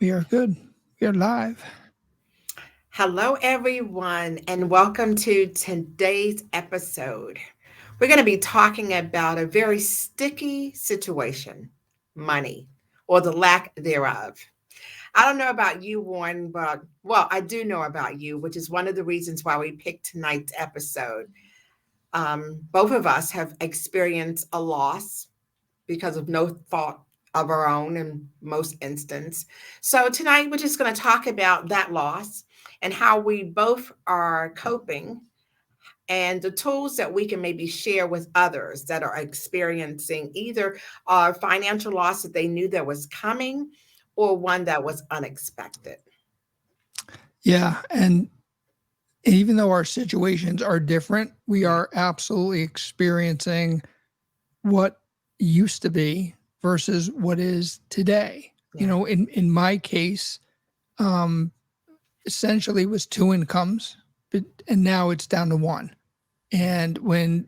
We are good. We are live. Hello, everyone, and welcome to today's episode. We're going to be talking about a very sticky situation, money, or the lack thereof. I don't know about you, Warren, but well, I do know about you, which is one of the reasons why we picked tonight's episode. Both of us have experienced a loss because of no fault of our own in most instances. So tonight we're just going to talk about that loss and how we both are coping and the tools that we can maybe share with others that are experiencing either a financial loss that they knew that was coming or one that was unexpected. Yeah. And even though our situations are different, we Yeah. are absolutely experiencing what used to be versus what is today. Yeah. In my case, um, essentially it was two incomes, and now it's down to one. And when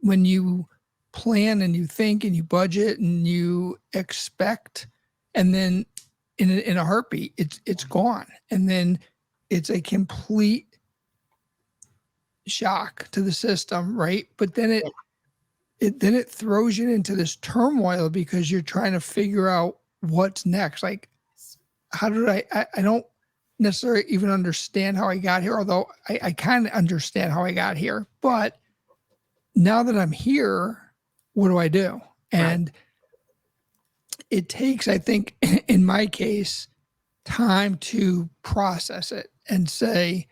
you plan and you think and you budget and you expect, and then in a heartbeat, it's gone, and then it's a complete shock to the system, right? But then it throws you into this turmoil because you're trying to figure out what's next. Like, how did I don't necessarily even understand how I got here, although I kind of understand how I got here. But now that I'm here, what do I do? Right. And it takes, I think, in my case, time to process it and say,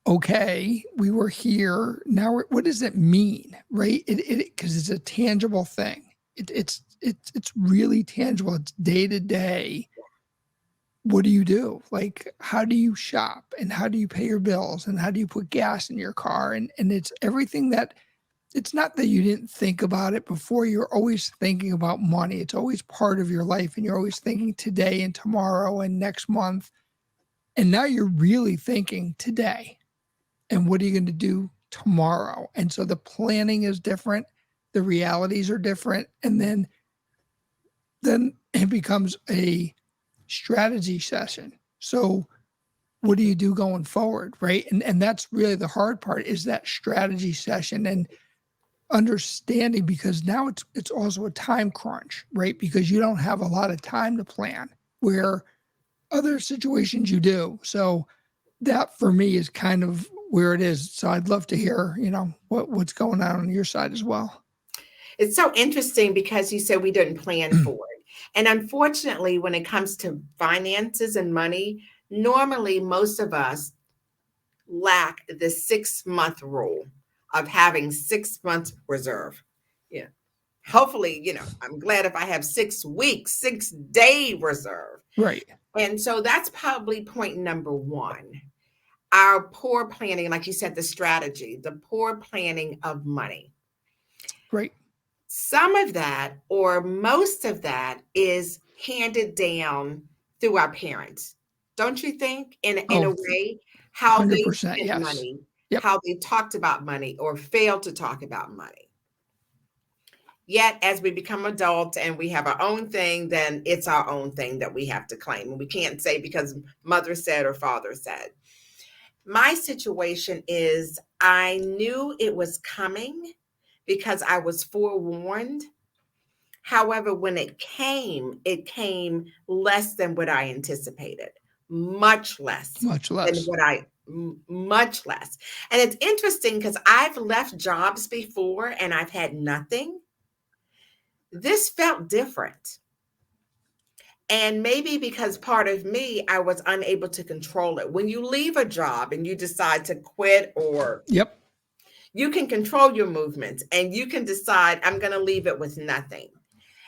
okay, we were here. Now, what does it mean, right? Because it's a tangible thing. It's really tangible. It's day to day. What do you do? Like, how do you shop, and how do you pay your bills, and how do you put gas in your car? And it's everything that. It's not that you didn't think about it before. You're always thinking about money. It's always part of your life, and you're always thinking today and tomorrow and next month. And now you're really thinking today, and what are you going to do tomorrow? And so the planning is different, the realities are different, and then it becomes a strategy session. So what do you do going forward, right? And that's really the hard part, is that strategy session and understanding, because now it's also a time crunch, right? Because you don't have a lot of time to plan, where other situations you do. So that for me is kind of where it is. So I'd love to hear, what's going on your side as well. It's so interesting because you said we didn't plan for it. And unfortunately, when it comes to finances and money, normally most of us lack the 6 month rule of having 6 months reserve. Yeah. Hopefully, I'm glad if I have 6 weeks, 6 day reserve. Right. And so that's probably point number one. Our poor planning, like you said, the strategy, the poor planning of money. Right. Some of that, or most of that, is handed down through our parents. Don't you think, in Oh, a way, how they 100%. spent Yes. money, Yep. how they talked about money or failed to talk about money? Yet, as we become adults and we have our own thing, then it's our own thing that we have to claim. And we can't say because mother said or father said. My situation is I knew it was coming because I was forewarned. However, when it came less than what I anticipated, much less Much than less. much less. And it's interesting because I've left jobs before and I've had nothing. This felt different. And maybe because part of me, I was unable to control it. When you leave a job and you decide to quit, or Yep. you can control your movements and you can decide, I'm going to leave it with nothing.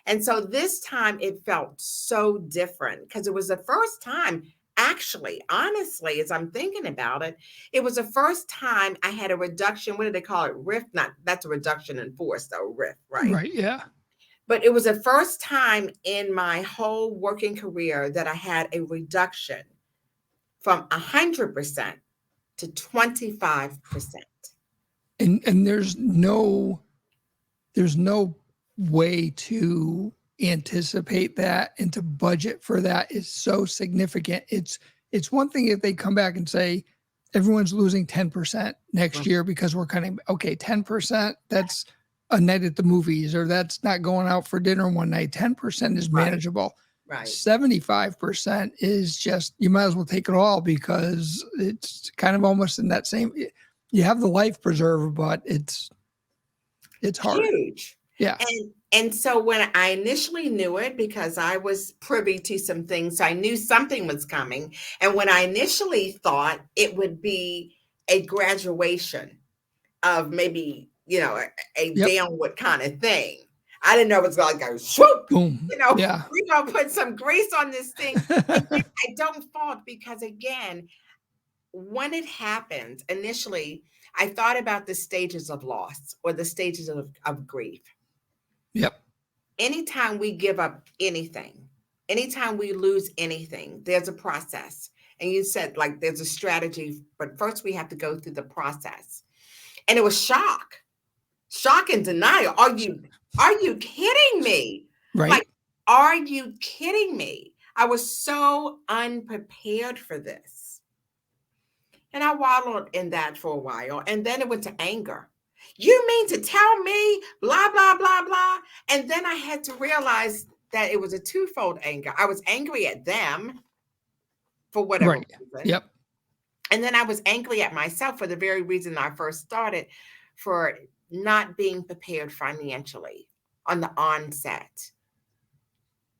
And so this time it felt so different because it was the first time, actually, honestly, as I'm thinking about it, it was the first time I had a reduction. What do they call it? RIF? Not, that's a reduction in force, though, RIF, right? Right. Yeah. But it was the first time in my whole working career that I had a reduction from 100% to 25%. And there's no way to anticipate that and to budget for that is so significant. It's one thing if they come back and say everyone's losing 10% next year because we're cutting. Okay, 10%, that's a night at the movies, or that's not going out for dinner one night. 10% is manageable. Right. 75% is just, you might as well take it all, because it's kind of almost in that same, you have the life preserver, but it's hard. Huge. Yeah. And so when I initially knew it, because I was privy to some things, so I knew something was coming. And when I initially thought it would be a graduation of maybe, a downward kind of thing, I didn't know it was going to go swoop. Boom. We're going to put some grease on this thing. And then I don't fault, because again, when it happened initially, I thought about the stages of loss or the stages of grief. Yep. Anytime we give up anything, anytime we lose anything, there's a process. And you said, like, there's a strategy, but first we have to go through the process. And it was shock and denial. Are you kidding me? Right. Like, are you kidding me? I was so unprepared for this. And I wallowed in that for a while. And then it went to anger. You mean to tell me blah, blah, blah, blah? And then I had to realize that it was a twofold anger. I was angry at them for whatever reason. Yep. And then I was angry at myself for the very reason I first started, for not being prepared financially on the onset.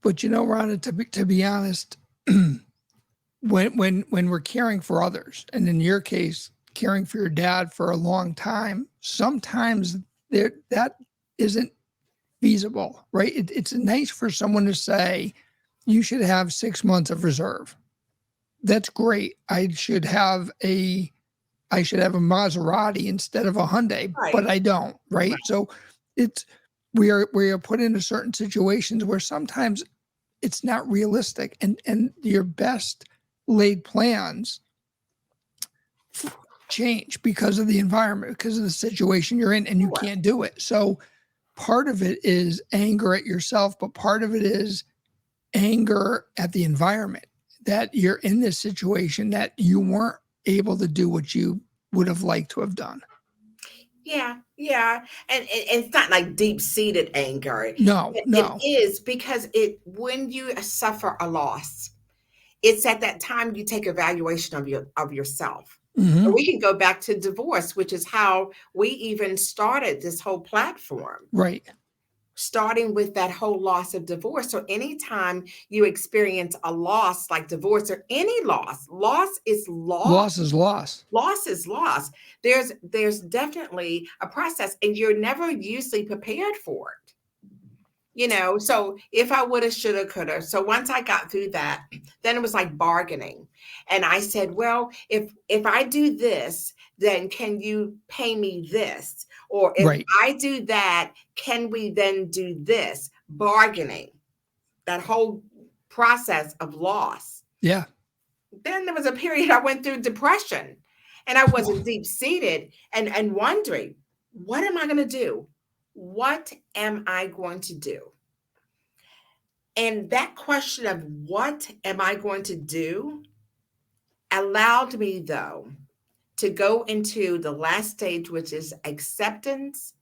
But Rhonda, to be honest, when we're caring for others, and in your case, caring for your dad for a long time, sometimes that isn't feasible, right? It's nice for someone to say, you should have 6 months of reserve. That's great. I should have a Maserati instead of a Hyundai, but I don't, right? So we are put into certain situations where sometimes it's not realistic, and your best laid plans change because of the environment, because of the situation you're in, and you can't do it. So part of it is anger at yourself, but part of it is anger at the environment, that you're in this situation that you weren't able to do what you would have liked to have done. Yeah. And it's not like deep-seated anger. No. It is, because when you suffer a loss, it's at that time you take evaluation of yourself. Mm-hmm. And we can go back to divorce, which is how we even started this whole platform. Right. Starting with that whole loss of divorce. So anytime you experience a loss like divorce, or any loss is loss. Loss is loss. Loss is loss. There's definitely a process, and you're never usually prepared for it. So if I woulda, shoulda, coulda. So once I got through that, then it was like bargaining. And I said, well, if I do this, then can you pay me this? Or if I do that, can we then do this? Bargaining, that whole process of loss. Yeah. Then there was a period I went through depression, and I wasn't deep-seated and wondering, what am I going to do? What am I going to do? And that question of what am I going to do allowed me, though, to go into the last stage, which is acceptance,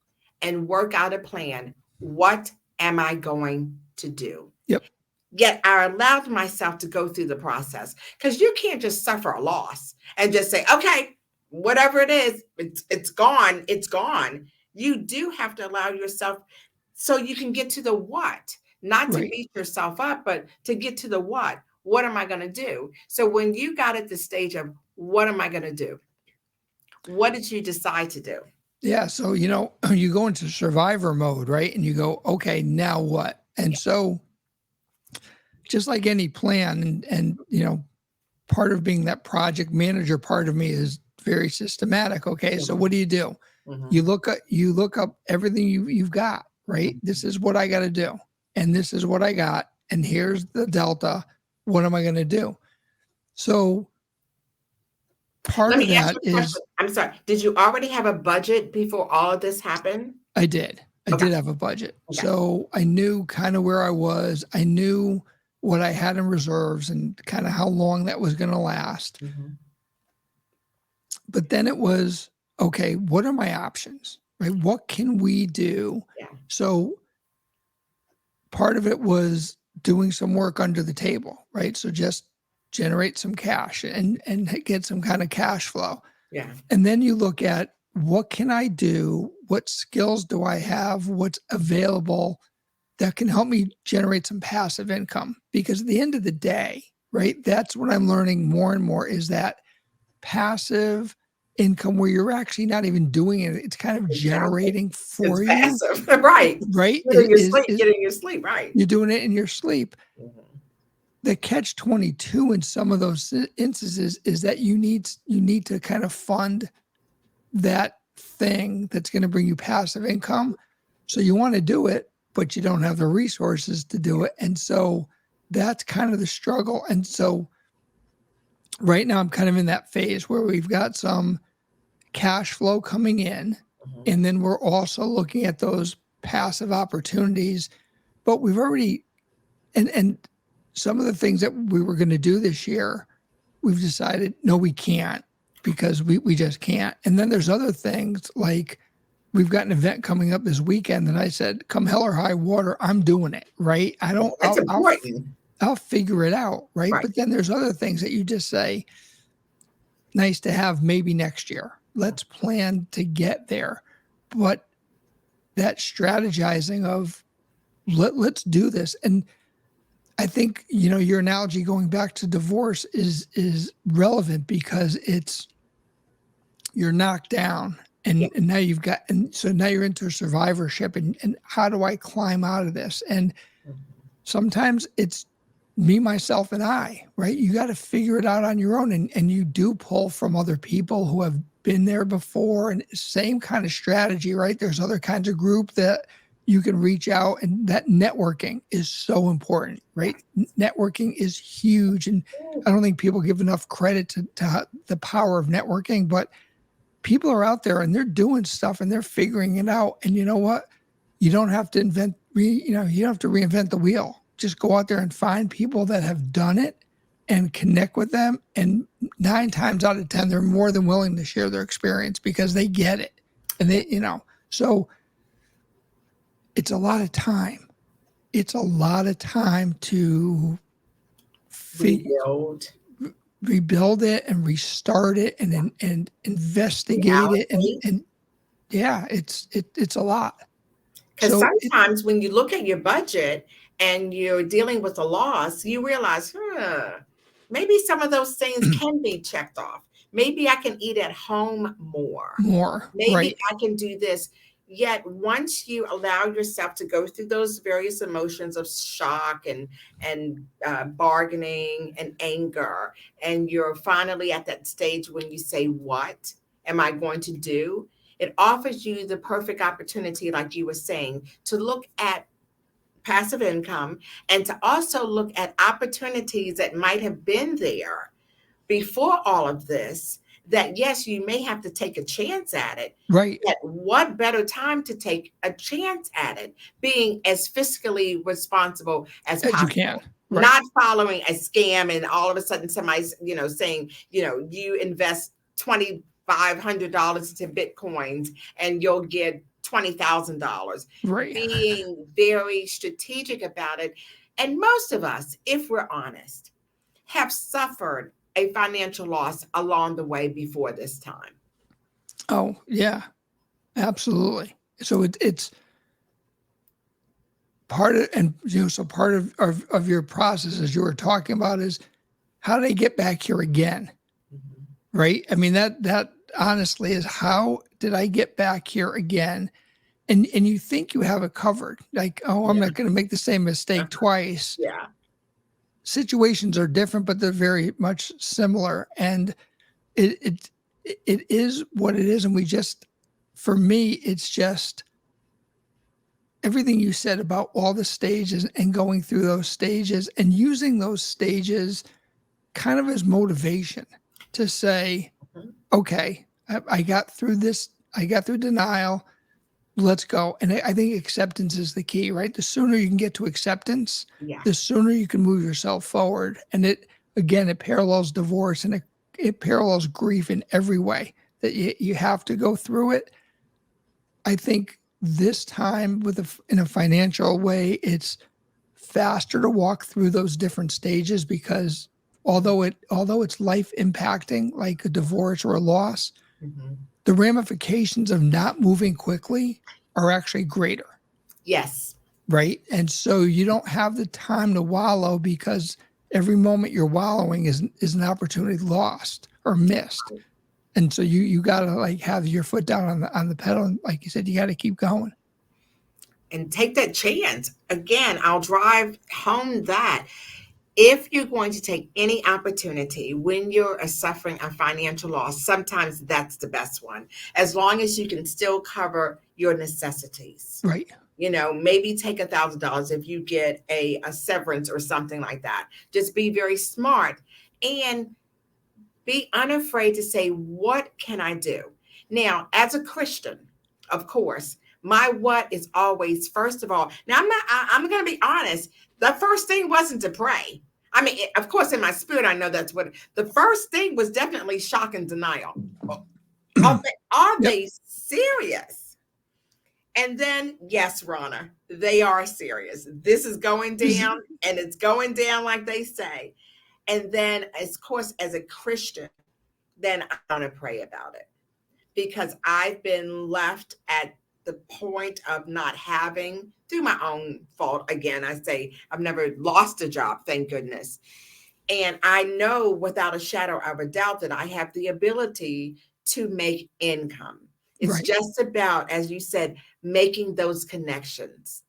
and work out a plan. What am I going to do? Yep. Yet I allowed myself to go through the process, because you can't just suffer a loss and just say, okay, whatever it is, it's gone. It's gone. You do have to allow yourself so you can get to the what, not to beat yourself up, but to get to the what. What am I going to do? So when you got at the stage of what am I going to do? What did you decide to do? Yeah. So, you go into survivor mode, right? And you go, okay, now what? And so just like any plan, and part of being that project manager part of me is very systematic. Okay. So what do? Mm-hmm. You look up everything you've got, right? Mm-hmm. This is what I got to do. And this is what I got. And here's the delta. What am I going to do? So part of that is, I'm sorry. Did you already have a budget before all of this happened? I did. I Okay. did have a budget. Okay. So I knew kind of where I was. I knew what I had in reserves and kind of how long that was going to last. Mhm. But then it was, okay, what are my options? Right? What can we do? Yeah. So part of it was doing some work under the table, right? So just generate some cash and get some kind of cash flow. Yeah. And then you look at, what can I do? What skills do I have? What's available that can help me generate some passive income? Because at the end of the day, right, that's what I'm learning more and more, is that passive income where you're actually not even doing it. It's kind of Exactly. generating It's for you, passive. Right. right? Get in your sleep. Get in your sleep. Right. You're doing it in your sleep. Mhm. The catch 22 in some of those instances is that you need to kind of fund that thing that's going to bring you passive income. So you want to do it, but you don't have the resources to do it. And so that's kind of the struggle. And so right now I'm kind of in that phase where we've got some cash flow coming in, Mhm. and then we're also looking at those passive opportunities. But we've already, and some of the things that we were going to do this year, we've decided, no, we can't, because we just can't. And then there's other things, like we've got an event coming up this weekend that I said, come hell or high water, I'm doing it. Right. That's important. I'll figure it out. Right. Right. But then there's other things that you just say, nice to have, maybe next year. Let's plan to get there. But that strategizing of let's do this. And I think, your analogy going back to divorce is relevant, because you're knocked down, Yeah. and now so now you're into survivorship, and how do I climb out of this? And Mhm. sometimes it's me, myself, and I, right? You got to figure it out on your own. And you do pull from other people who have been there before, and same kind of strategy, right? There's other kinds of group that you can reach out, and that networking is so important, right? Networking is huge. And I don't think people give enough credit to the power of networking, but people are out there and they're doing stuff and they're figuring it out. And you know what? You don't have to you don't have to reinvent the wheel. Just go out there and find people that have done it and connect with them. And 9 times out of 10, they're more than willing to share their experience, because they get it. And so it's a lot of time. It's a lot of time to Rebuild. rebuild it and restart it, and investigate it. Reallocate. And yeah, it's a lot. Because So sometimes when you look at your budget and you're dealing with a loss, you realize, maybe some of those things can be checked off. Maybe I can eat at home more. more, Maybe right? I can do this. Yet once you allow yourself to go through those various emotions of shock and bargaining and anger, and you're finally at that stage when you say, "What am I going to do?" It offers you the perfect opportunity, like you were saying, to look at passive income and to also look at opportunities that might have been there before all of this, that yes, you may have to take a chance at it. Right. Yet what better time to take a chance at it, being as fiscally responsible as As you can. possible, Right. not following a scam and all of a sudden somebody's, saying, you invest $2,500 into Bitcoins and you'll get $20,000. Right. Being very strategic about it. And most of us, if we're honest, have suffered a financial loss along the way before this time. Oh, yeah, absolutely. So it's part of, and so part of your process, as you were talking about, is how did I get back here again? Mhm. Right. I mean, that honestly is, how did I get back here again? And you think you have it covered. Like, oh, I'm Yeah. not going to make the same mistake twice. Yeah. Situations are different, but they're very much similar. And it it is what it is. And for me, it's just everything you said about all the stages and going through those stages and using those stages kind of as motivation to say, Mhm. okay, I got through this. I got through denial. let's go. And I think acceptance is the key, right? The sooner you can get to acceptance, Yeah. the sooner you can move yourself forward. And it parallels divorce, and it parallels grief in every way that you have to go through it. I think this time in a financial way, it's faster to walk through those different stages, because although it's life impacting, like a divorce or a loss, Mhm. the ramifications of not moving quickly are actually greater, Yes. right? And so you don't have the time to wallow, because every moment you're wallowing is an opportunity lost or missed. And so you gotta like have your foot down on the pedal, and like you said, you got to keep going. And take that chance. Again, I'll drive home that if you're going to take any opportunity when you're suffering a financial loss, sometimes that's the best one, as long as you can still cover your necessities. Right. Maybe take $1,000 if you get a severance or something like that. Just be very smart and be unafraid to say, what can I do? Now, as a Christian, of course, my what is always, first of all, now I'm going to be honest. The first thing wasn't to pray. I mean, of course, in my spirit, I know that's what the first thing was, definitely shock and denial. Are Yep. they serious? And then, yes, Rana, they are serious. This is going down, and it's going down like they say. And then, of course, as a Christian, then I'm going to pray about it, because I've been left at the point of not having, through my own fault. Again, I say I've never lost a job, thank goodness. And I know without a shadow of a doubt that I have the ability to make income. It's Right. just about, as you said, making those connections.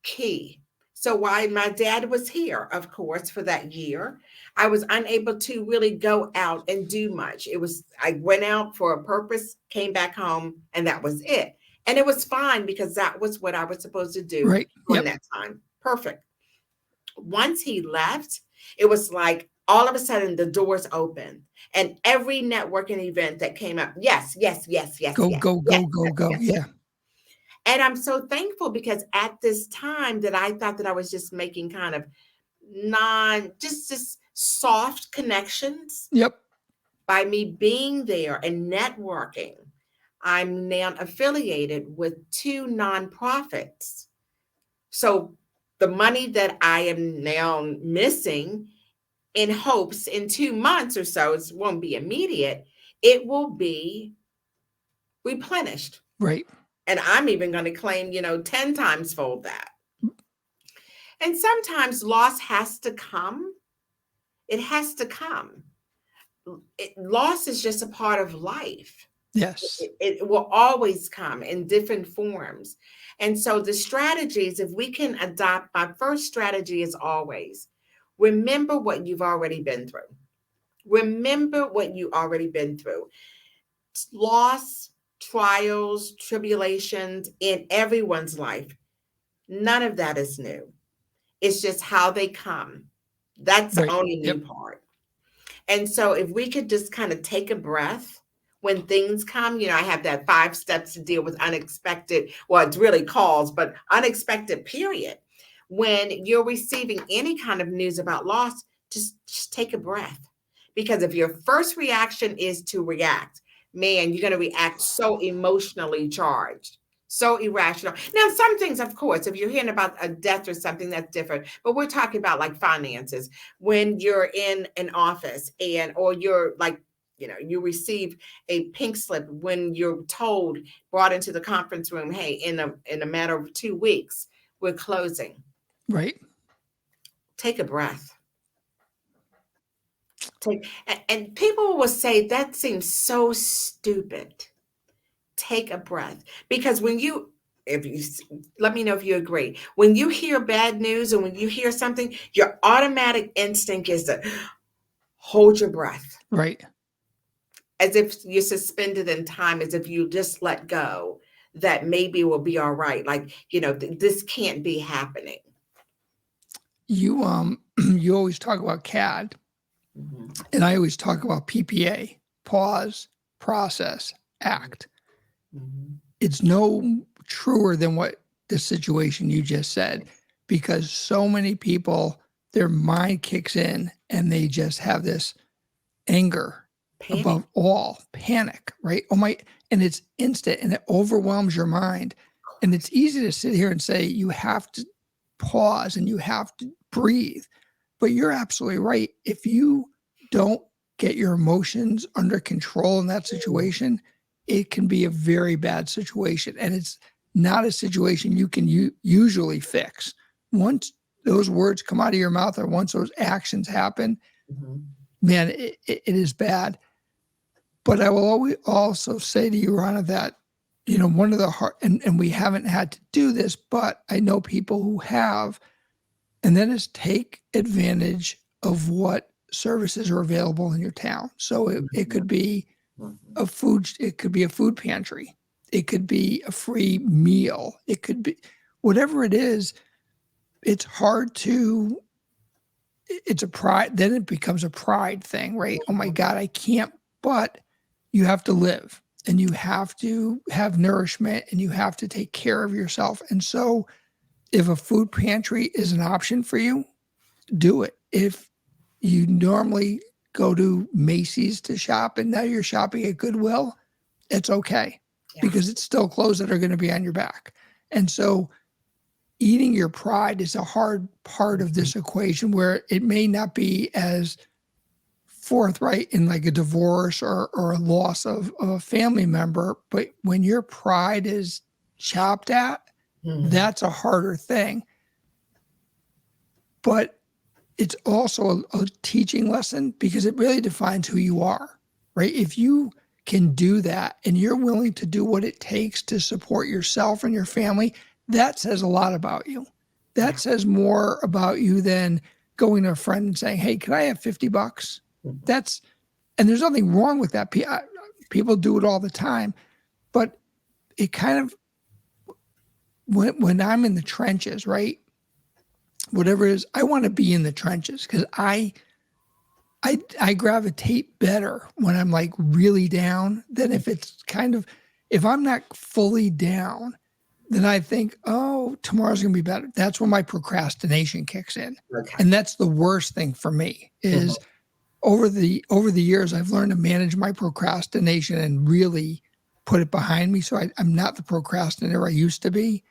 Key. So while my dad was here, of course, for that year, I was unable to really go out and do much. I went out for a purpose, came back home, and that was it. And it was fine, because that was what I was supposed to do Right. during Yep. that time. Perfect. Once he left, it was like all of a sudden the doors opened, and every networking event that came up, yes, yes, yes, yes, Go, yes, go, yes, go, go, yes, go. yes. Yeah. And I'm so thankful, because at this time that I thought that I was just making kind of just soft connections, Yep. by me being there and networking, I'm now affiliated with 2 nonprofits. So the money that I am now missing, in hopes in 2 months or so, it won't be immediate, it will be replenished. Right. And I'm even going to claim, 10 times fold that. And sometimes loss has to come. It has to come. Loss is just a part of life. Yes. It will always come in different forms. And so the strategies, if we can adopt, my first strategy is always remember what you've already been through. Remember what you already been through. Loss, trials, tribulations in everyone's life. None of that is new. It's just how they come. That's the Right. only new Yep. part. And so if we could just kind of take a breath when things come, I have that 5 steps to deal with unexpected, well, it's really calls, but unexpected period. When you're receiving any kind of news about loss, just take a breath. Because if your first reaction is to react, man, you're going to react so emotionally charged, so irrational. Now, some things, of course, if you're hearing about a death or something, that's different. But we're talking about like finances. When you're in an office or you're like, you receive a pink slip when you're told, brought into the conference room, hey, in a matter of 2 weeks, we're closing. Right. Take a breath. And people will say that seems so stupid. Take a breath, because if you let me know if you agree. When you hear bad news, and when you hear something, your automatic instinct is to hold your breath, Right. as if you're suspended in time, as if you just let go, that maybe it will be all right. Like, this can't be happening. You you always talk about CAD, Mhm. and I always talk about PPA: pause, process, act. Mhm. It's no truer than what the situation you just said, because so many people, their mind kicks in and they just have this anger, Panic. above all, panic, right? Oh my, and it's instant and it overwhelms your mind. And it's easy to sit here and say you have to pause and you have to breathe. But you're absolutely right. If you don't get your emotions under control in that situation, it can be a very bad situation. And it's not a situation you can usually fix. Once those words come out of your mouth or once those actions happen, man, it is bad. But I will always also say to you, Rana, that, one of the hard, and we haven't had to do this, but I know people who have, and that is take advantage of what services are available in your town. So it could be it could be a food pantry. It could be a free meal. It could be whatever it is. It's hard to, it's a pride. Then it becomes a pride thing, right? Oh my God, I can't, but you have to live and you have to have nourishment and you have to take care of yourself. And so if a food pantry is an option for you, do it. If you normally go to Macy's to shop and now you're shopping at Goodwill, it's okay because it's still clothes that are going to be on your back. And so eating your pride is a hard part of this equation where it may not be as forthright in like a divorce or a loss of a family member. But when your pride is chopped at, that's a harder thing. But it's also a teaching lesson because it really defines who you are, right? If you can do that and you're willing to do what it takes to support yourself and your family, that says a lot about you. That says more about you than going to a friend and saying, hey, can I have $50? And there's nothing wrong with that. People do it all the time, but it kind of, when I'm in the trenches, right? Whatever it is, I want to be in the trenches because I gravitate better when I'm like really down than if it's if I'm not fully down, then I think, oh, tomorrow's going to be better. That's when my procrastination kicks in. Okay. And that's the worst thing for me is over the years, I've learned to manage my procrastination and really put it behind me. So I'm not the procrastinator I used to be,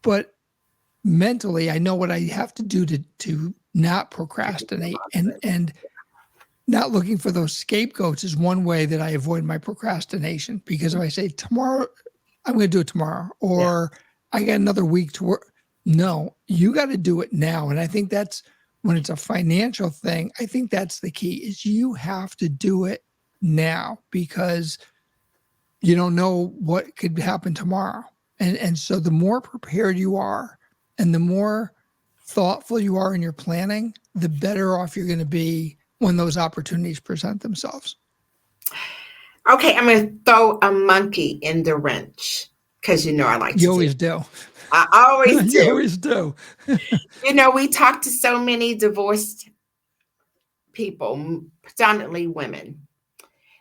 but mentally, I know what I have to do to not procrastinate, and not looking for those scapegoats is one way that I avoid my procrastination. Because if I say tomorrow, I'm going to do it tomorrow, or I got another week to work. No, you got to do it now. And I think that's when it's a financial thing. I think that's the key is you have to do it now because you don't know what could happen tomorrow. And so the more prepared you are, and the more thoughtful you are in your planning, the better off you're going to be when those opportunities present themselves. Okay, I'm going to throw a monkey in the wrench because I like to You always do. I always do. You always do. We talk to so many divorced people, predominantly women,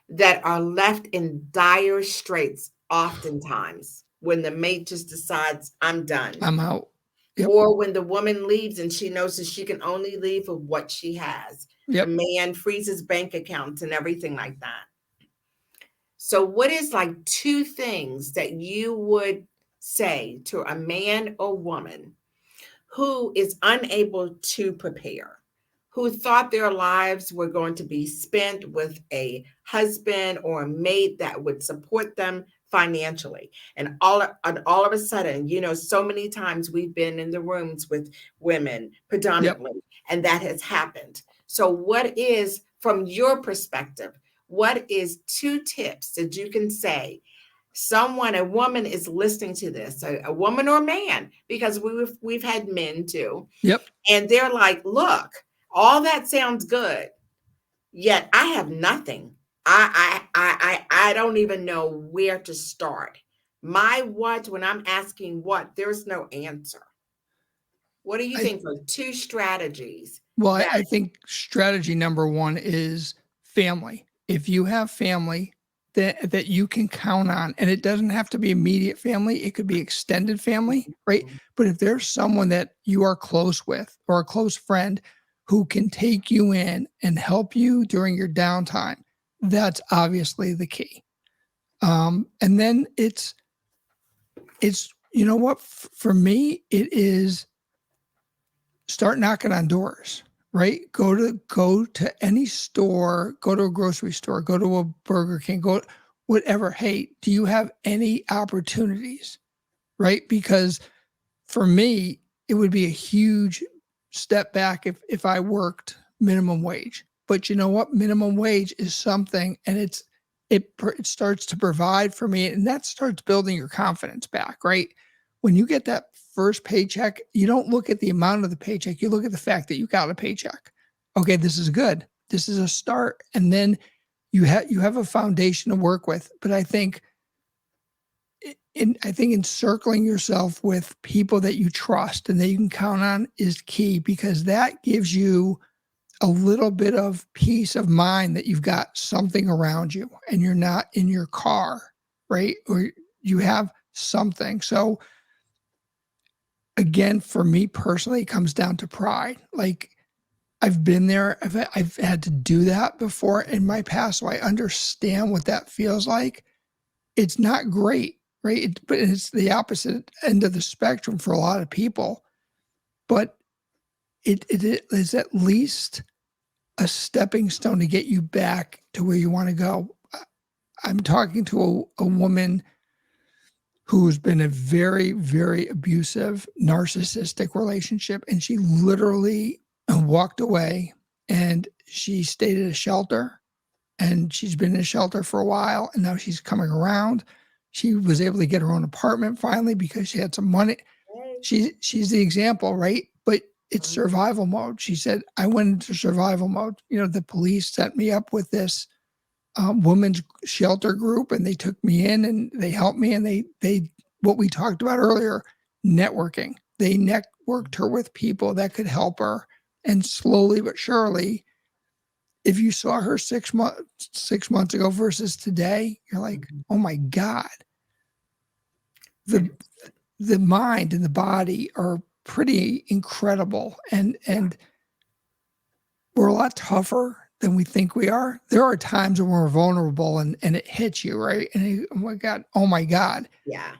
that are left in dire straits oftentimes when the mate just decides, I'm done. I'm out. Yep. Or when the woman leaves and she knows that she can only leave with what she has. Yep. The man freezes bank accounts and everything like that. So what is like two things that you would say to a man or woman who is unable to prepare, who thought their lives were going to be spent with a husband or a mate that would support them financially? And all of a sudden, so many times we've been in the rooms with women predominantly, and that has happened. So what is, from your perspective, what is two tips that you can say a woman is listening to this, a woman or man, because we've had men too. Yep. And they're like, look, all that sounds good, yet I have nothing. I don't even know where to start. When I'm asking what, there's no answer. What do you think are two strategies? Well, I think strategy number one is family. If you have family, that you can count on. And it doesn't have to be immediate family. It could be extended family, right? But if there's someone that you are close with or a close friend who can take you in and help you during your downtime, that's obviously the key. And then it's, you know what, for me, it is start knocking on doors, right? Go to any store, go to a grocery store, go to a Burger King, go whatever. Hey, do you have any opportunities? Right? Because for me, it would be a huge step back if I worked minimum wage. But you know what? Minimum wage is something, and it starts to provide for me, and that starts building your confidence back, right? When you get that first paycheck, you don't look at the amount of the paycheck. You look at the fact that you got a paycheck. Okay, this is good. This is a start, and then you have a foundation to work with. But I think encircling yourself with people that you trust and that you can count on is key, because that gives you a little bit of peace of mind that you've got something around you and you're not in your car, right? Or you have something. So again, for me personally, it comes down to pride. Like, I've been there. I've had to do that before in my past, so I understand what that feels like. It's not great, right? But it's the opposite end of the spectrum for a lot of people. But it is at least a stepping stone to get you back to where you want to go. I'm talking to a woman who's been a very, very abusive, narcissistic relationship, and she literally walked away, and she stayed at a shelter, and she's been in a shelter for a while, and now she's coming around. She was able to get her own apartment finally because she had some money. She's the example, right? But it's survival mode. She said, I went into survival mode. You know, the police set me up with this women's shelter group, and they took me in and they helped me, and they what we talked about earlier, networking. They networked her with people that could help her, and slowly but surely, if you saw her 6 months ago versus today, you're like, oh my God, the mind and the body are pretty incredible, and we're a lot tougher than we think we are. There are times when we're vulnerable and it hits you, right? And you, oh my God. Yeah.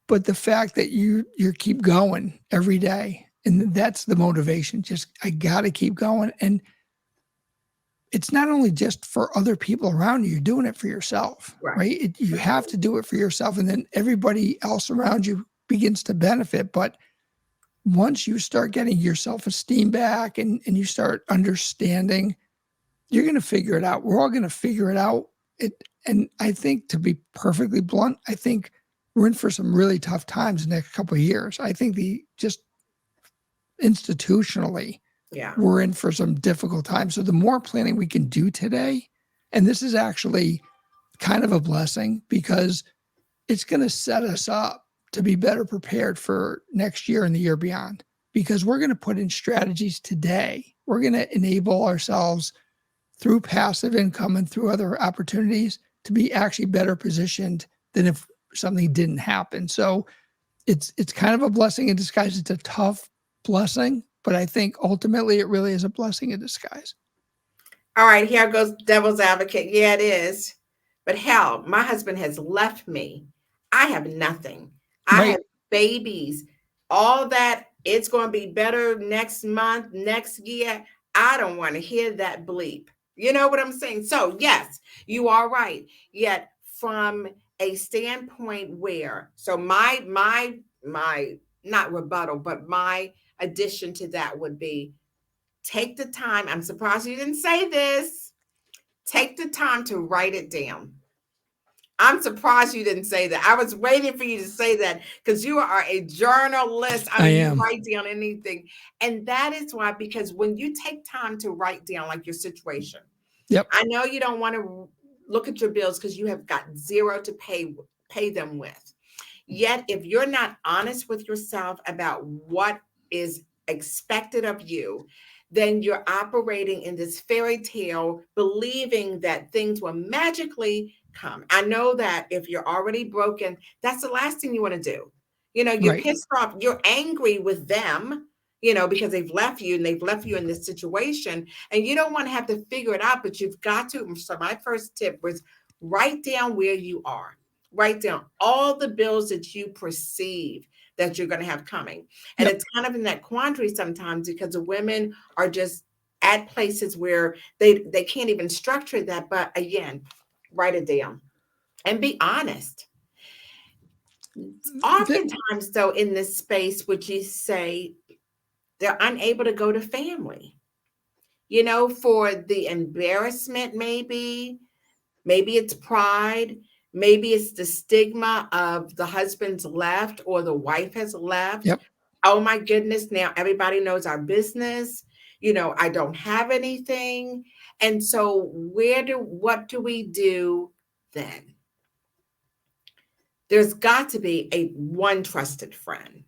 But the fact that you keep going every day, and that's the motivation. Just, I got to keep going. And it's not only just for other people around you, you're doing it for yourself, right? You have to do it for yourself. And then everybody else around you begins to benefit. But once you start getting your self-esteem back and you start understanding, you're going to figure it out. We're all going to figure it out. And I think, to be perfectly blunt, I think we're in for some really tough times the next couple of years. I think just institutionally, we're in for some difficult times. So the more planning we can do today, and this is actually kind of a blessing, because it's going to set us up to be better prepared for next year and the year beyond, because we're going to put in strategies today. We're going to enable ourselves through passive income and through other opportunities to be actually better positioned than if something didn't happen. So it's kind of a blessing in disguise. It's a tough blessing, but I think ultimately it really is a blessing in disguise. All right, here goes devil's advocate. Yeah, it is. But hell, my husband has left me. I have nothing. I have babies. All that, it's going to be better next month, next year. I don't want to hear that bleep. You know what I'm saying? So yes, you are right. Yet from a standpoint where, so my not rebuttal, but my addition to that would be, take the time. I'm surprised you didn't say this. Take the time to write it down. I'm surprised you didn't say that. I was waiting for you to say that, because you are a journalist. I mean, you write down anything. And that is why, because when you take time to write down, like, your situation, I know you don't want to look at your bills because you have got zero to pay them with. Yet, if you're not honest with yourself about what is expected of you, then you're operating in this fairy tale, believing that things will magically come. I know that if you're already broken, that's the last thing you want to do. You're Right. pissed off, you're angry with them, because they've left you and they've left you in this situation, and you don't want to have to figure it out, but you've got to. So my first tip was write down where you are. Write down all the bills that you perceive that you're going to have coming. And Yep. it's kind of in that quandary sometimes because the women are just at places where they can't even structure that. But again, write it down and be honest. Oftentimes, though, in this space, would you say they're unable to go to family, for the embarrassment, maybe it's pride, maybe it's the stigma of the husband's left or the wife has left. Yep. Oh my goodness, now everybody knows our business. I don't have anything. And so what do we do then? There's got to be one trusted friend.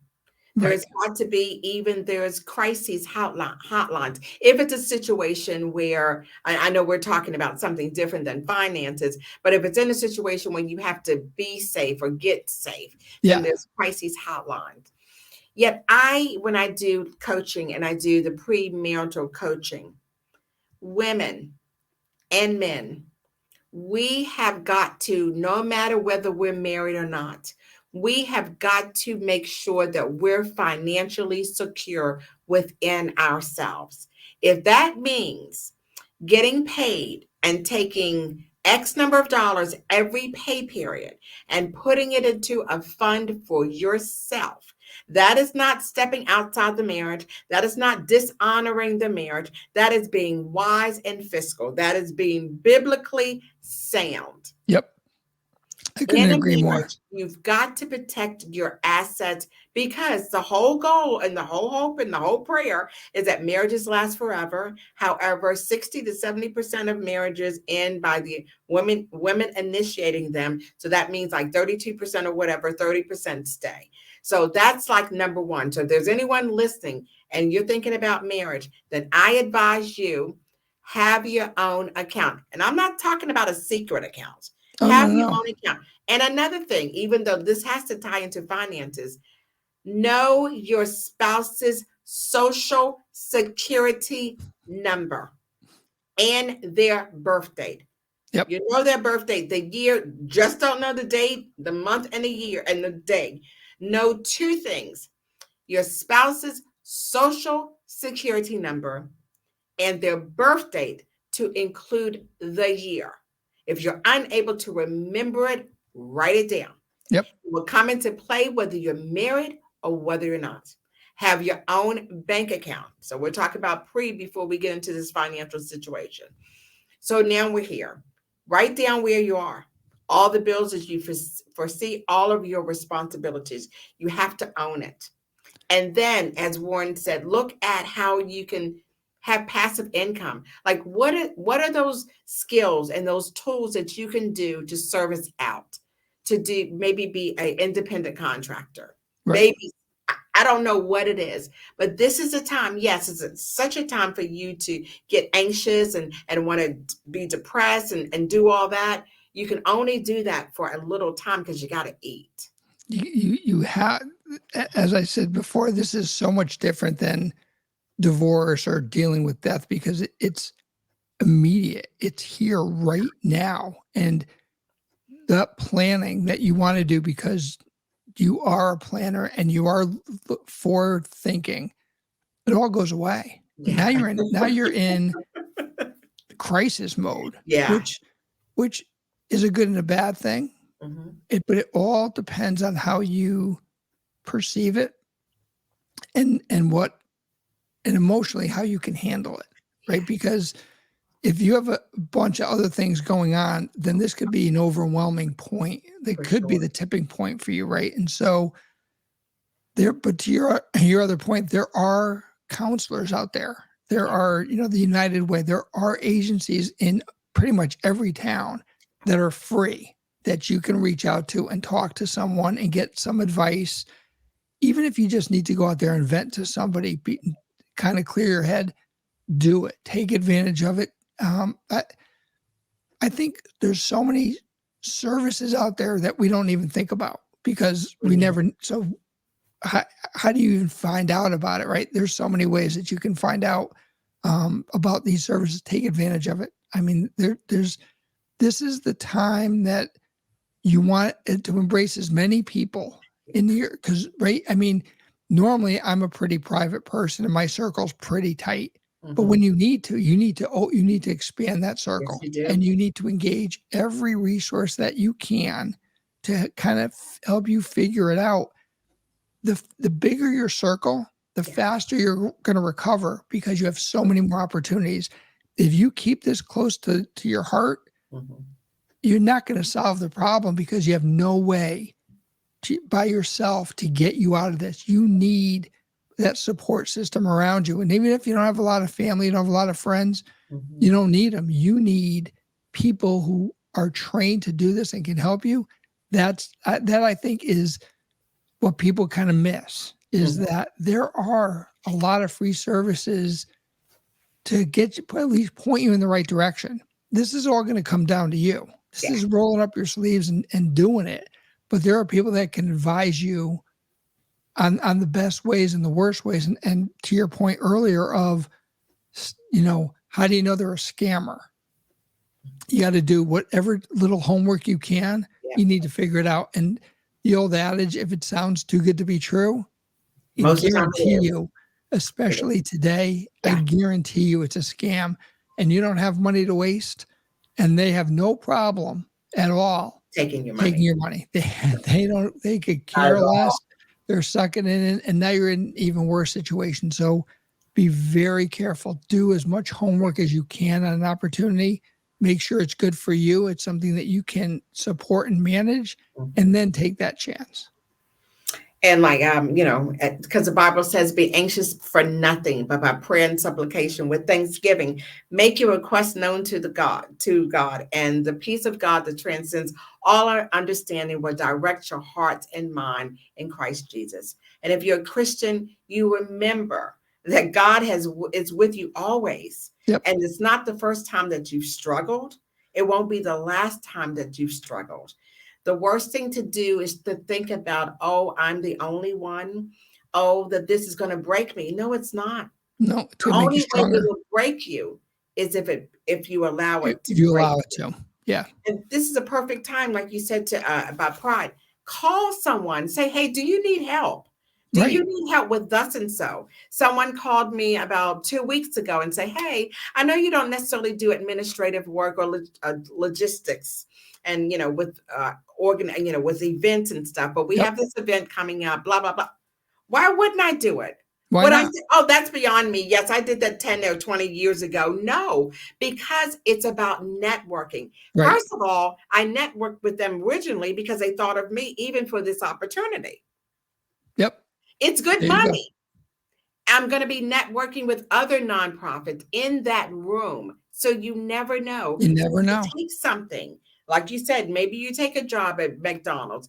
Right. There's got to be, even there's crises hotlines. If it's a situation where I know we're talking about something different than finances, but if it's in a situation where you have to be safe or get safe, then Yeah. there's crises hotlines. Yet when I do coaching and I do the premarital coaching, women and men, we have got to, no matter whether we're married or not, we have got to make sure that we're financially secure within ourselves. If that means getting paid and taking X number of dollars every pay period and putting it into a fund for yourself, that is not stepping outside the marriage. That is not dishonoring the marriage. That is being wise and fiscal. That is being biblically sound. Yep. I couldn't In a agree more. marriage, you've got to protect your assets, because the whole goal and the whole hope and the whole prayer is that marriages last forever. However, 60 to 70% of marriages end by the women initiating them. So that means like 32% or whatever, 30% stay. So that's like number one. So if there's anyone listening and you're thinking about marriage, then I advise you have your own account. And I'm not talking about a secret account. Oh, Have your no. own account. And another thing, even though this has to tie into finances, know your spouse's social security number and their birth date. Yep. You know their birth date, the year, just don't know the date, the month and the year and the day. Know two things: your spouse's social security number and their birth date, to include the year. If you're unable to remember it, write it down. Yep. It will come into play whether you're married or whether you're not. Have your own bank account. So we're talking about before we get into this financial situation. So now we're here. Write down where you are, all the bills that you foresee, all of your responsibilities. You have to own it. And then, as Warren said, look at how you can have passive income. Like what are those skills and those tools that you can do to service out, to do, maybe be an independent contractor. Right. Maybe, I don't know what it is, but this is a time, yes, it's such a time for you to get anxious and want to be depressed and do all that. You can only do that for a little time because you got to eat. You have, as I said before, this is so much different than divorce or dealing with death, because it's immediate. It's here right now. And the planning that you want to do, because you are a planner and you are forward thinking, it all goes away. Yeah. Now you're in crisis mode, Yeah. which is a good and a bad thing. Mm-hmm. But it all depends on how you perceive it and emotionally how you can handle it, right? Because if you have a bunch of other things going on, then this could be an overwhelming point that could be the tipping point for you, right? And so but to your other point, there are counselors out there. There are, the United Way. There are agencies in pretty much every town that are free, that you can reach out to and talk to someone and get some advice. Even if you just need to go out there and vent to somebody, kind of clear your head, do it. Take advantage of it. I think there's so many services out there that we don't even think about because we Mhm. never. So how do you even find out about it, right? There's so many ways that you can find out about these services, take advantage of it. I mean, this is the time that you want it to embrace as many people in here because, right? I mean, normally I'm a pretty private person and my circle's pretty tight. But Mhm. when you need to, you need to expand that Yes, circle you do. and you need to engage every resource that you can to kind of help you figure it out. The bigger your circle, the Yeah. faster you're going to recover because you have so many more opportunities. If you keep this close to your heart, Mhm. you're not going to solve the problem because you have no way by yourself to get you out of this. You need that support system around you. And even if you don't have a lot of family, you don't have a lot of friends, you Mhm. don't need them. You need people who are trained to do this and can help you. That I think is what people kind of miss is Mhm. that there are a lot of free services to get you, at least point you in the right direction. This is all going to come down to you. This Yeah. is rolling up your sleeves and doing it. But there are people that can advise you on the best ways and the worst ways. And to your point earlier of, how do you know they're a scammer? You got to do whatever little homework you can. Yeah. You need to figure it out. And the old adage, if it sounds too good to be true, I Most of the time it guarantee is. you, It is. especially today, I Yeah. guarantee you it's a scam and you don't have money to waste and they have no problem at all Taking your taking money. your money. They could Not care at all. less. They're sucking it in and now you're in an even worse situation. So be very careful. Do as much homework as you can on an opportunity. Make sure it's good for you. It's something that you can support and manage and Mhm. then take that chance. And like because the Bible says, "Be anxious for nothing, but by prayer and supplication with thanksgiving, make your request known to God, and the peace of God that transcends all our understanding will direct your heart and mind in Christ Jesus." And if you're a Christian, you remember that God is with you always, Yep. and it's not the first time that you've struggled. It won't be the last time that you've struggled. The worst thing to do is to think about, oh, I'm the only one. Oh, that this is going to break me. No, it's not. No, it's The going to make you only way it stronger will break you is if you allow if it to you break allow it you. to. Yeah. And this is a perfect time, like you said about pride. Call someone. Say, hey, do you need help? Do you Right. need help with thus and so? Someone called me about 2 weeks ago and say, hey, I know you don't necessarily do administrative work or logistics, and with with events and stuff, but we Yep. have this event coming up. Blah blah blah. Why wouldn't I do it? Why Would I not? say, oh, that's beyond me? Yes, I did that 10 or 20 years ago. No, because it's about networking. Right. First of all, I networked with them originally because they thought of me even for this opportunity. Yep. It's good There you go. money. I'm going to be networking with other nonprofits in that room. So you never know. You So never you know. take something, like you said, maybe you take a job at McDonald's.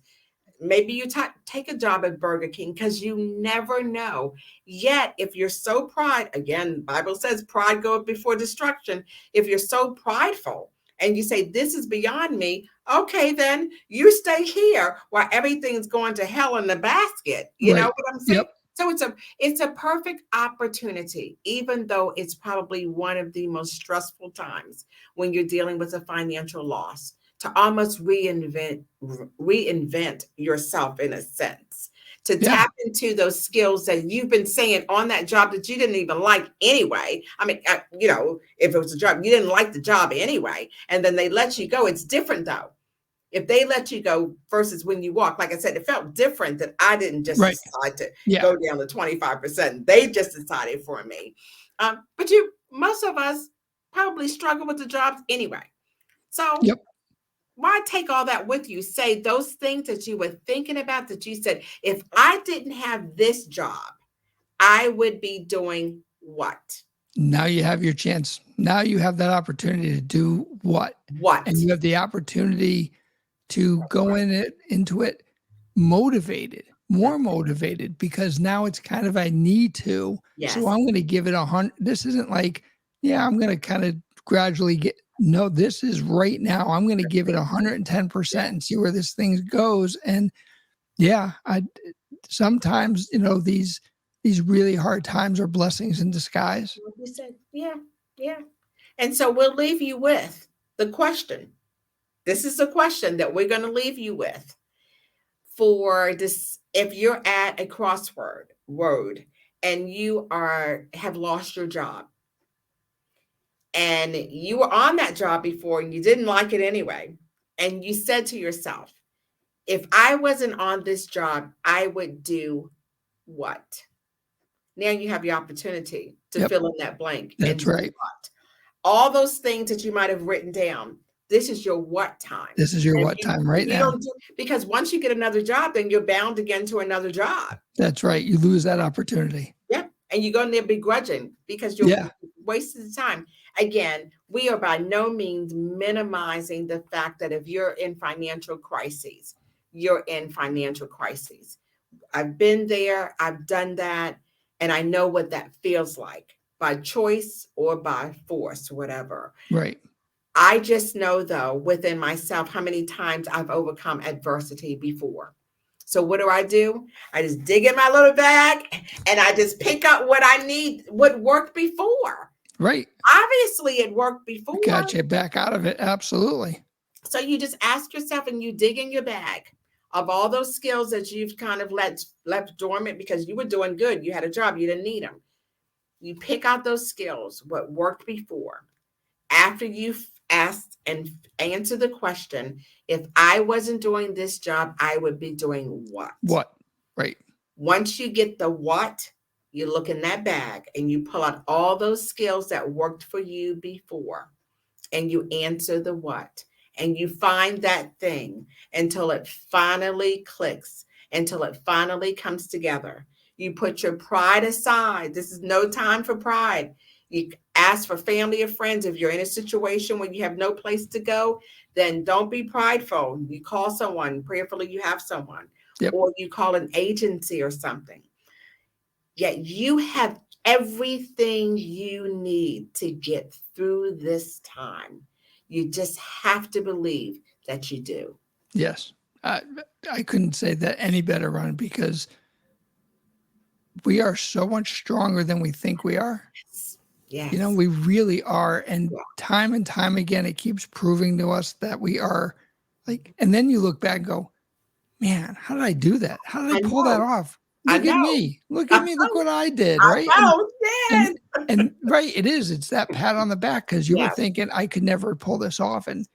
Maybe you take a job at Burger King because you never know. Yet, if you're so again, Bible says pride goeth before destruction. If you're so prideful and you say, this is beyond me, okay, then you stay here while everything's going to hell in the basket. You know Right. what I'm saying? Yep. So it's a perfect opportunity, even though it's probably one of the most stressful times when you're dealing with a financial loss, to almost reinvent yourself in a sense, to Yeah. tap into those skills that you've been saying on that job that you didn't even like anyway. I mean, if it was a job you didn't like the job anyway, and then they let you go, it's different though. If they let you go versus when you walk, like I said, it felt different that I didn't just Right. decide to Yeah. go down to 25%. They just decided for me. But most of us probably struggle with the jobs anyway. So Yep. why take all that with you? Say those things that you were thinking about, that you said, if I didn't have this job, I would be doing what? Now you have your chance. Now you have that opportunity to do what? And What? you have the opportunity to go into it motivated, more motivated, because now it's kind of I need to. So Yes. I'm going to give it 100. This isn't like, yeah, I'm going to kind of gradually no, this is right now. I'm going to give it 110% and see where this thing goes. And yeah, sometimes, these really hard times are blessings in disguise. Like you said, yeah, yeah. And so we'll leave you with the question. This is the question that we're going to leave you with for this. If you're at a crossword road and you have lost your job and you were on that job before and you didn't like it anyway, and you said to yourself, if I wasn't on this job, I would do what? Now you have the opportunity to Yep, fill in that blank and that's do right. what? All those things that you might have written down. This is your what time. This is your And what time right you now. don't do, because once you get another job, then you're bound again to another job. That's right. You lose that opportunity. Yep. And you're going to be begrudging because you're wasting the time. Again, we are by no means minimizing the fact that if you're in financial crises, you're in financial crises. I've been there, I've done that, and I know what that feels like by choice or by force, whatever. Right. I just know, though, within myself, how many times I've overcome adversity before. So what do? I just dig in my little bag and I just pick up what I need, what worked before. Right. Obviously, it worked before. Got you back out of it. Absolutely. So you just ask yourself and you dig in your bag of all those skills that you've kind of left dormant because you were doing good. You had a job. You didn't need them. You pick out those skills, what worked before. After you've asked and answered the question, if I wasn't doing this job, I would be doing what? What? Right. Once you get the what, you look in that bag and you pull out all those skills that worked for you before and you answer the what. And you find that thing until it finally clicks, until it finally comes together. You put your pride aside. This is no time for pride. You ask for family or friends. If you're in a situation where you have no place to go, then don't be prideful. You call someone, prayerfully you have someone, or you call an agency or something. Yet you have everything you need to get through this time. You just have to believe that you do. Yes. I couldn't say that any better, Ron, because we are so much stronger than we think we are. Yes. We really are. And time again, it keeps proving to us that we are and then you look back and go, man, how did I do that? How did I pull that off? Look at me. Look at me. Look what I did. Right. And right. It is. It's that pat on the back because you were thinking I could never pull this off. And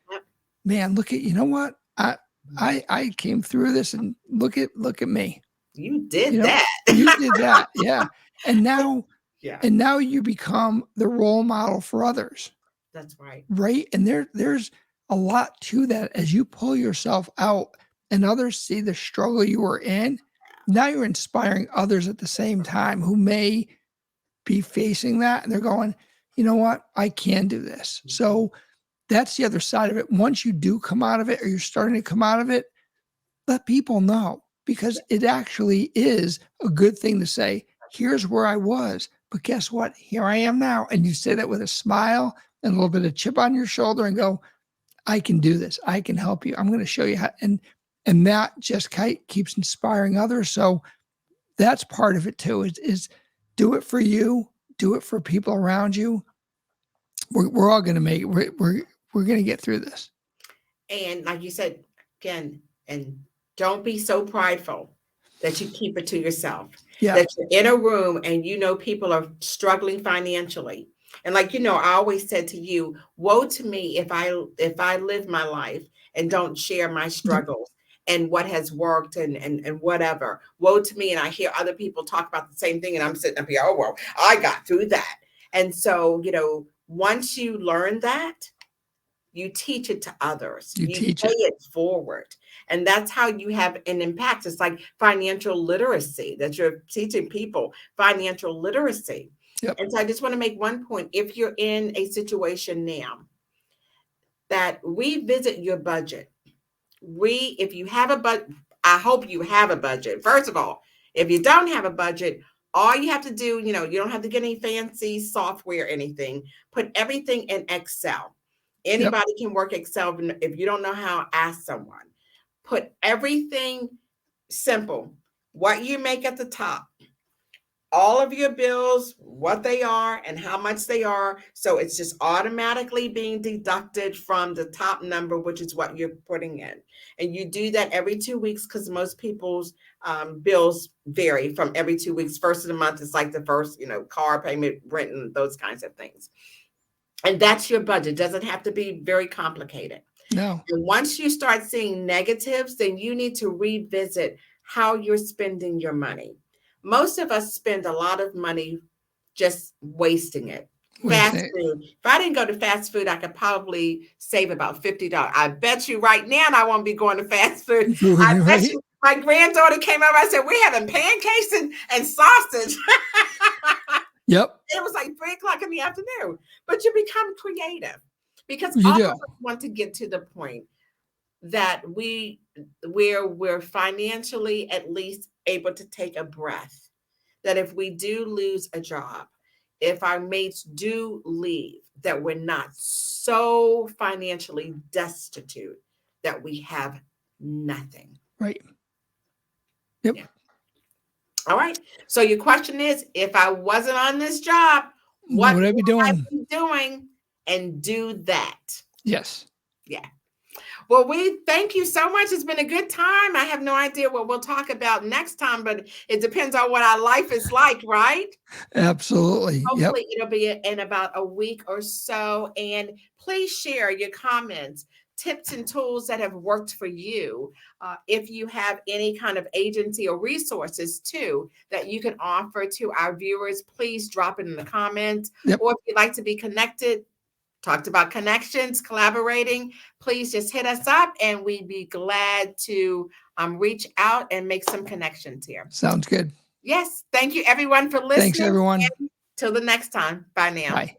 man, look at, you know what? I came through this and look at me. You did that. You did that. Yeah. And now, and now you become the role model for others. That's right. Right. And there's a lot to that as you pull yourself out and others see the struggle you were in. Now you're inspiring others at the same time who may be facing that. And they're going, you know what? I can do this. So that's the other side of it. Once you do come out of it or you're starting to come out of it, let people know because it actually is a good thing to say, here's where I was, but guess what? Here I am now. And you say that with a smile and a little bit of chip on your shoulder and go, I can do this. I can help you. I'm going to show you how. And that just keeps inspiring others. So that's part of it too, is do it for you, do it for people around you. We're all going to make it. We're going to get through this. And like you said, again, and don't be so prideful that you keep it to yourself. Yeah. That you're in a room and people are struggling financially. And like, I always said to you, woe to me if I live my life and don't share my struggles and what has worked and whatever. Woe to me. And I hear other people talk about the same thing and I'm sitting up here, oh, well, I got through that. And so, once you learn that, you teach it to others. You pay it forward. And that's how you have an impact. It's like financial literacy that you're teaching people, financial literacy. Yep. And so I just want to make one point. If you're in a situation now that revisit your budget, if you have a budget, I hope you have a budget. First of all, if you don't have a budget, all you have to do, you don't have to get any fancy software or anything. Put everything in Excel. Anybody can work Excel. If you don't know how, ask someone. Put everything simple. What you make at the top, all of your bills, what they are and how much they are. So it's just automatically being deducted from the top number, which is what you're putting in. And you do that every 2 weeks because most people's bills vary from every 2 weeks. First of the month is like the first, car payment, rent, and those kinds of things. And that's your budget. Doesn't have to be very complicated. No. And once you start seeing negatives, then you need to revisit how you're spending your money. Most of us spend a lot of money just wasting it. Fast food. If I didn't go to fast food, I could probably save about $50. I bet you right now I won't be going to fast food. I bet you my granddaughter came over. I said, we're having pancakes and sausage. Yep. It was like 3:00 in the afternoon. But you become creative because all of us want to get to the point that we're financially at least able to take a breath. That if we do lose a job, if our mates do leave, that we're not so financially destitute that we have nothing. Right. Yep. Yeah. All right. So your question is, if I wasn't on this job, what would I be doing? And do that. Yes. Yeah. Well, we thank you so much. It's been a good time. I have no idea what we'll talk about next time, but it depends on what our life is like, right? Absolutely. Hopefully it'll be in about a week or so. And please share your comments, tips and tools that have worked for you. If you have any kind of agency or resources too that you can offer to our viewers, please drop it in the comments. Or if you'd like to be connected, talked about connections, collaborating, please just hit us up and we'd be glad to reach out and make some connections here. Sounds good. Yes. Thank you everyone for listening. Thanks everyone. Till the next time. Bye now. Bye.